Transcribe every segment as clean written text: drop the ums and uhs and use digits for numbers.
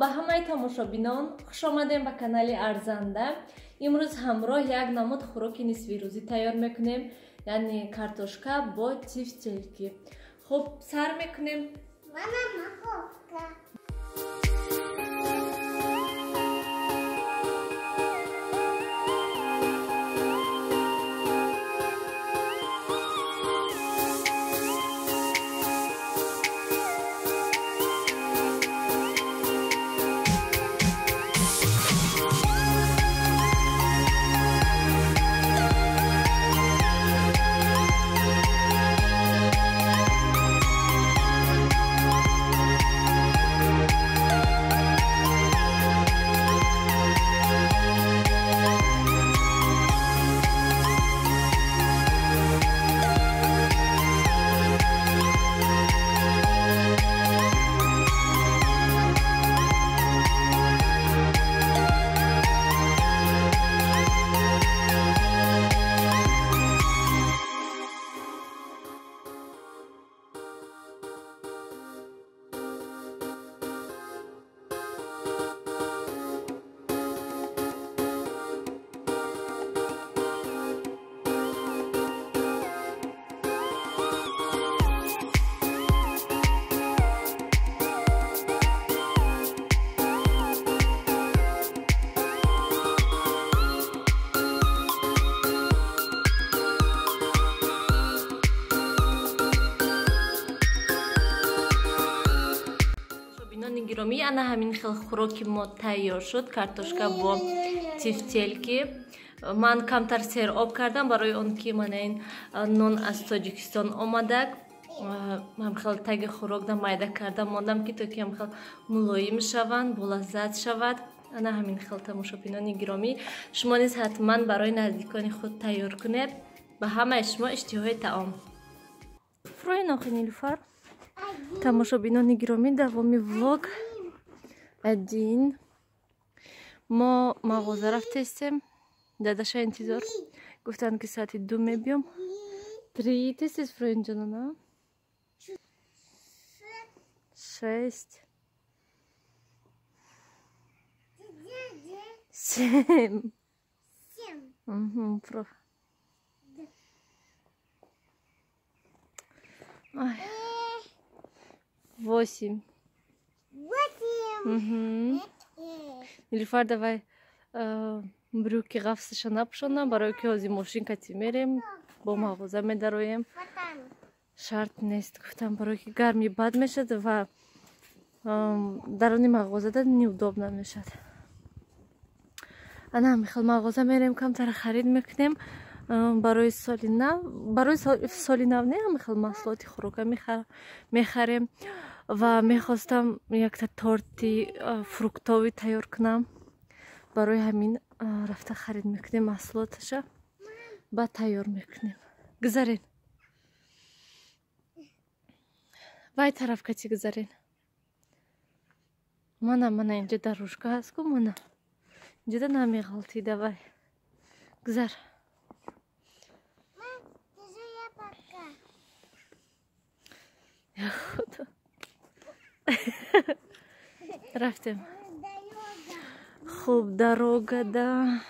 ба ҳамаи тамошобинон хуш омадем ба канали Арзанда. Имрӯз ҳамроҳ як намуд хӯроки нисфирӯзӣ тайёр мекунем, яъне картошка бо тифтелки. Хуб, сар мекунем. Гиромӣ, ана ҳамин хел хӯроки мо тайёр шуд. Картошка бо тифтелки. Ман камтар сероб кардам, барои он ки мана ин нон аз Тоҷикистон омадак. Ҳамхел таги хӯрок да майда кардам мондам ки то ки ҳамхел мулоим шаванд, болаззат шавад. Ана ҳамин хел тамошобинони гиромӣ, шумо низ ҳатман барои наздикони худ тайёр кунед. Ба ҳамаи шумо иштиҳои таом. Фрои нохи Нилуфар. Тамошобинони гиромӣ, давоми влог 1. Мо мағоза рафтестем. Дадаша интизор гуфтанд ки соати 2 мебиём. 3 тестес фроинҷанона 6 7 про 8. Нилуфар, давай брюки ғафсаша напушонам, барои ки ҳозир мошинкати мерем, бо мағоза медароем. Шарт нест, гуфтам, барои ки гарми бад мешад ва дарони мағозада неудобна мешад. Ана ҳамин хел мағоза мерем, камтара харид мекунем барои соли нав. Барои соли нав не ҳамин хел маҳсулоти хӯрока мехарем ва мехостам якта торти фруктовӣ тайёр кунам. Барои ҳамин рафта харид мекунем маҳсулоташа, баъд тайёр мекунем. Гузарен. вай тараф кати гузарен. Мана инҷа дарӯжка ҳаст ку, мана инҷада намеғалтӣ. Давай гузар. Худо рафтем. Хуб, дарога да.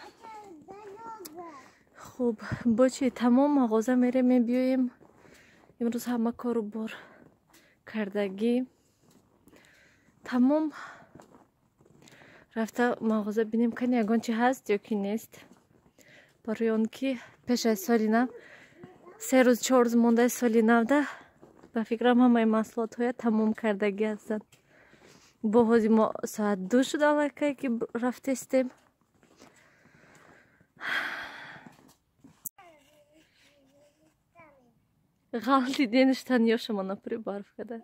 Хуб, бо чи тамом мағоза мерем, мебиёем. имрӯз ҳама кору бор кардагӣ тамом. Рафта мағоза бинем кани ягон чи ҳаст ё ки нест. Барои он ки пеш аз соли нав 3 рӯз 4 рӯз мондаи соли навда ба фикрам ҳамаи маҳсулотҳоя тамом кардагӣ ҳастанд. Бо ҳозир мо соат 2 шуд аллакай ки рафтестем. ғалти денуштан ёшама напури барф када.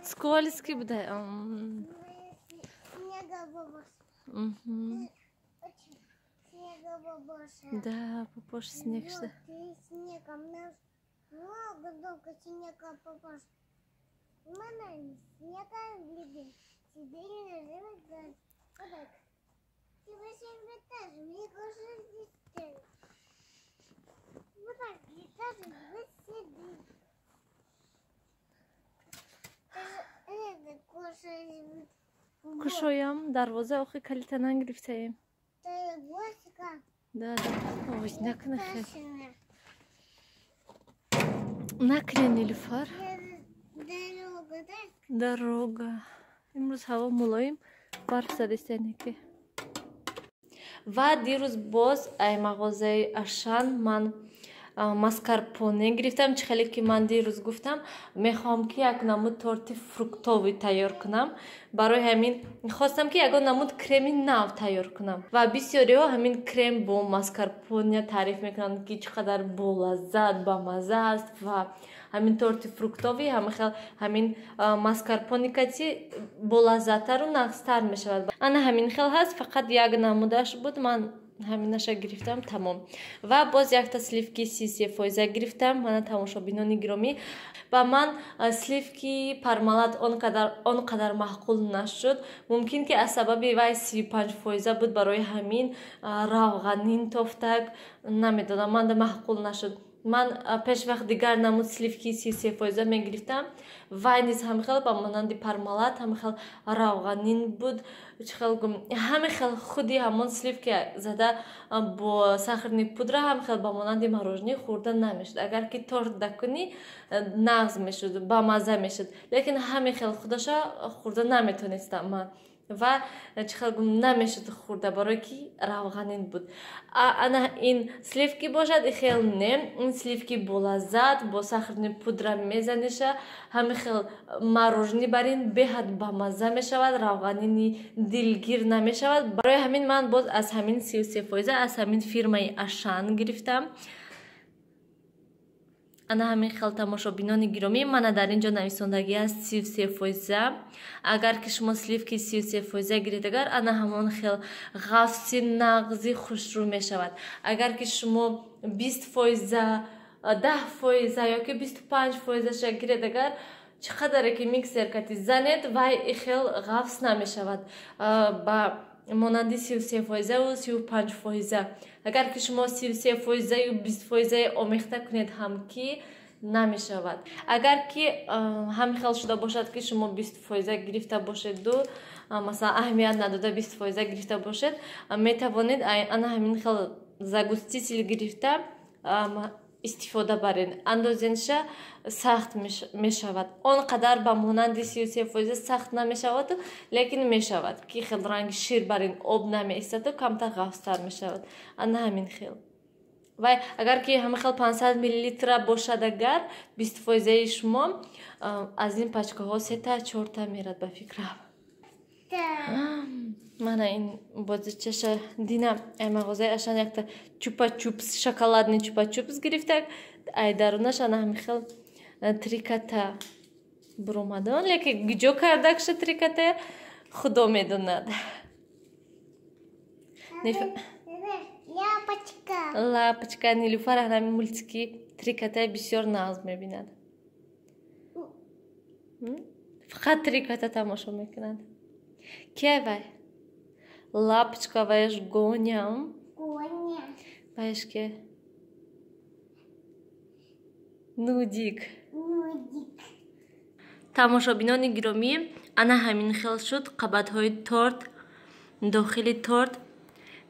Скользкий буде. Да, попош снег что. Много долго снега попасть. Мама, снега любит. Тебе не живет. Тебе ще вітер, мені кожен дістер. Вот так, вітер, ви сиди. кушоям дарвоза охи калитанан гирифтаем. Ты воска. Да. Ой, накна хел. Накна Нилуфар. Дорога, да? Дорога. Имрӯз ҳаво мулоим, барф задистане ки. Ва дирӯз боз ай мағозаи Ашан ман маскарпоне гирифтам. Чӣ хеле ки ман дирӯз гуфтам мехоҳам ки як намуд торти фруктовӣ тайёр кунам. Барои ҳамин хостам ки ягон намуд креми нав тайёр кунам. Ва бисёриҳо ҳамин крем бо маскарпоне таъриф мекунанд ки чӣ қадар болаззат бамаза аст ва ҳамин торти фруктовӣ ҳамин маскарпоне кати болаззаттару нағзтар мешавад. Ана ҳамин хел ҳаст, фақат як намудаш буд, ман ҳаминаша гирифтам, тамом. Ва боз якта сливки 33% гирифтам, мана тамошобинони гиромӣ. Ба ман сливки пармалат он қадар маъқул нашуд. Мумкин ки аз сабаби вай 35% буд, барои ҳамин равғанин тофтак, намедонам, манда маъқул нашуд. Ман пешвақт дигар намуд сливки 33% мегирифтам. Вай низ ҳамин хел ба монанди пармалат, ҳамин хел равғанин буд. Ҳамин хел худи ҳамон сливки зада бо сахарни пудра ҳамин хел ба монанди мороженое хӯрда намешуд. Агар ки торт дакунӣ нағз мешуд, ба маза мешуд. Лекин ҳамин хел худаша хӯрда наметонистам ман. Ва чӣ хел намешуд хӯрда, барое ки равғанин буд. Ана ин сливки бошад, хел не. Ин сливки болаззат бо сахарни пудра мезаниша, ҳамин хел мороженое бар ин беҳад бамаза мешавад, равғанини дилгир намешавад. Барои ҳамин ман боз аз ҳамин 33% аз ҳамин фирмаи Ашан гирифтам. ана ҳамин хел тамошобинони гиромӣ, мана дар ин ҷо нависондагӣ аст 33%. Агар ки шумо сливки 33% гирифтагар, ана ҳамон хел ғафси нағзи хушрӯ мешавад. Агар ки шумо 20%, 10% ёки 25% гирифтагар, чӣ қадаре ки миксер кати занед, вай хел ғафс намешавад ба монанди 33% ва 35%. Агар ки шумо 33% ю 20% омехта кунед ҳам ки намешавад. Агар ки ҳамин хел шуда бошад ки шумо 20% гирифта бошеду масалан аҳамият надода 20% гирифта бошед, метавонед ана ҳамин хел загуститель гирифта истифода баред. Андозенша сахт мешавад. Он қадар ба монанди 33% сахт намешавад, лекин мешавад ки хел ранги шир бар ин об намеистаду камтар ғафстар мешавад. Ана ҳамин хел. Вай агар ки ҳамин хел 500 мл бошад, агар 20% шумо аз ин пачкаҳо 3-4 мерад ба фикрам. Мана ин бозичаша дина ай мағозаи Ашан якта чупа-чупс, шоколадный чупа-чупс гирифтак. Ай дарунаш ана ҳамин хел триката буромадон, леки гиҷо кардакша триката худо медонад. Лапочка Нилуфар ҳамин мультики триката бисёр нағз мебинад. Фақат триката тамошо мекунад. Кия вай? Лапочка вайш гоням. Гоня. Вайш ке? Нудик. Нудик. Тамошобинони гиромӣ, ана ҳамин хел шуд қабатҳои торт, дохили торт.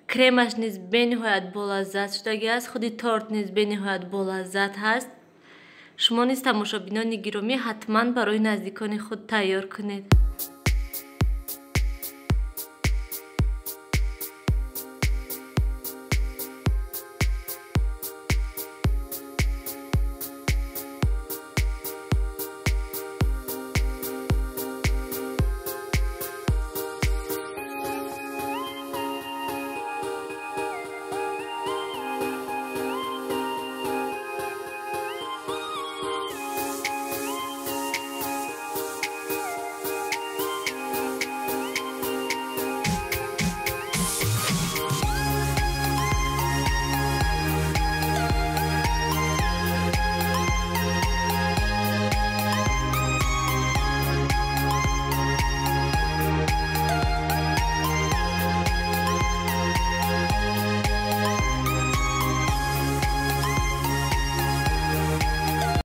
Кремаш низ бениҳоят болаззат шудагӣ аст, худи торт низ бениҳоят болаззат ҳаст. шумо низ тамошобинони гиромӣ ҳатман барои наздикони худ тайёр кунед.